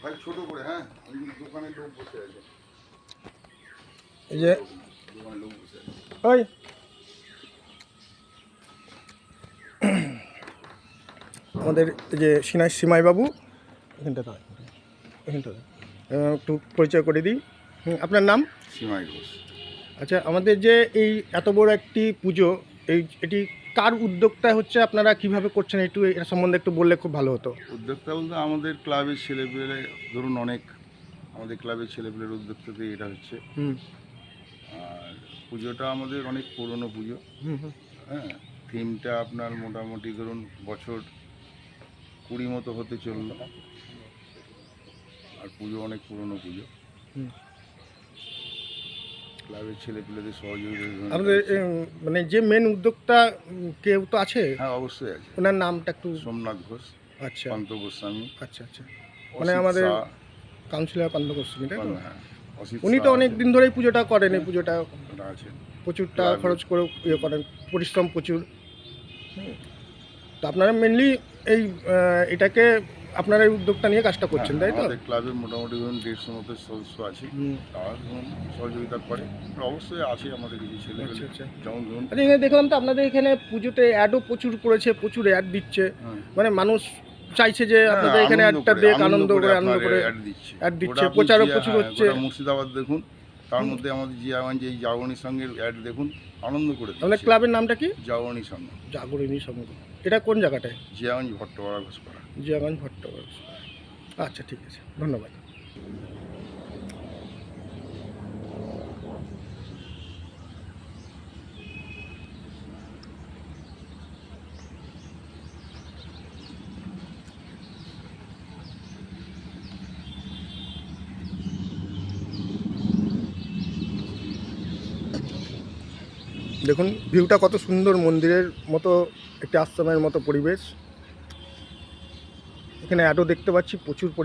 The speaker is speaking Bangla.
ভাই ছোট করে, হ্যাঁ দোকানে লোক বসে আছে, এই যে দোকানে লোক বসে আছে। ওই আমাদের এই যে সিমাইবাবু এখানটাতে একটু পরিচয় করে দিই। আপনার নাম? সীমাই ঘোষ। আচ্ছা, আমাদের যে এই এত বড় একটি পুজো, এটি কার উদ্যোক্তা হচ্ছে, আপনারা কিভাবে করছেন, একটু এর সম্বন্ধে একটু বললে খুব ভালো হতো। উদ্যোক্তা বলতে আমাদের ক্লাবের ছেলেপেলে, ধরুন অনেক আমাদের ক্লাবের ছেলেপেলের উদ্যোক্তাতে এটা হচ্ছে। আর পুজোটা আমাদের অনেক পুরনো পুজো। হ্যাঁ, থিমটা আপনার মোটামুটি ধরুন বছর 20 মতো হতে চললো। আর পুজো অনেক পুরনো পুজো। ক্লাবের ছেলেপেলেদের সহযোগিতা আমাদের মানে যে মেন উদ্যোক্তা কেউ তো আছে? হ্যাঁ, অবশ্যই আছে। ওনার নামটা একটু। সোমনাথ ঘোষ, আচ্ছা পান্ত গোস্বামী, আচ্ছা আচ্ছা, মানে আমাদের কাউন্সিলর পান্ত গোস্বামী, তাই তো? হ্যাঁ, অসিত উনি তো অনেক দিন ধরেই পুজোটা করেন, এই পুজোটা আছে। প্রচুর টাকা খরচ করে ইয়ে করেন, পরিশ্রম প্রচুর। তো আপনারা মেনলি এই এটাকে আপনারা এই উদ্যোগটা নিয়ে কাজটা করছেন, তাই তো? আমাদের ক্লাবে মোটামুটি ধরুন 150 মতো সদস্য আছে। তারা ধরুন সহযোগিতা করে, অবশ্যই আছে আমাদের কিছু ছেলে। আচ্ছা আচ্ছা। যেমন ধরুন আচ্ছা, এখানে দেখলাম তো আপনাদের এখানে পুজোতে অ্যাডও প্রচুর করেছে, প্রচুর অ্যাড দিচ্ছে। মানে মানুষ চাইছে যে আপনাদের এখানে অ্যাডটা দেখ, আনন্দ করে অ্যাড দিচ্ছে, প্রচারও প্রচুর হচ্ছে। মুর্শিদাবাদ দেখুন, তার মধ্যে আমাদের জিয়াগঞ্জ এই জাগরণী সঙ্গের অ্যাড দেখুন, আনন্দ করে আমাদের ক্লাবের নামটা কি? জাগরণী সঙ্গ। জাগরণী সঙ্গ। এটা কোন জায়গাটায়? জিয়াগঞ্জ ভট্টপাড়া ঘোষপাড়া। জিয়াগঞ্জ ভট্টপাড়া। আচ্ছা, ঠিক আছে, ধন্যবাদ। দেখুন ভিউটা কত সুন্দর, মন্দিরের মতো, একটি আশ্রমের মতো পরিবেশ। এখানে অ্যাডও দেখতে পাচ্ছি প্রচুর পরিমাণ।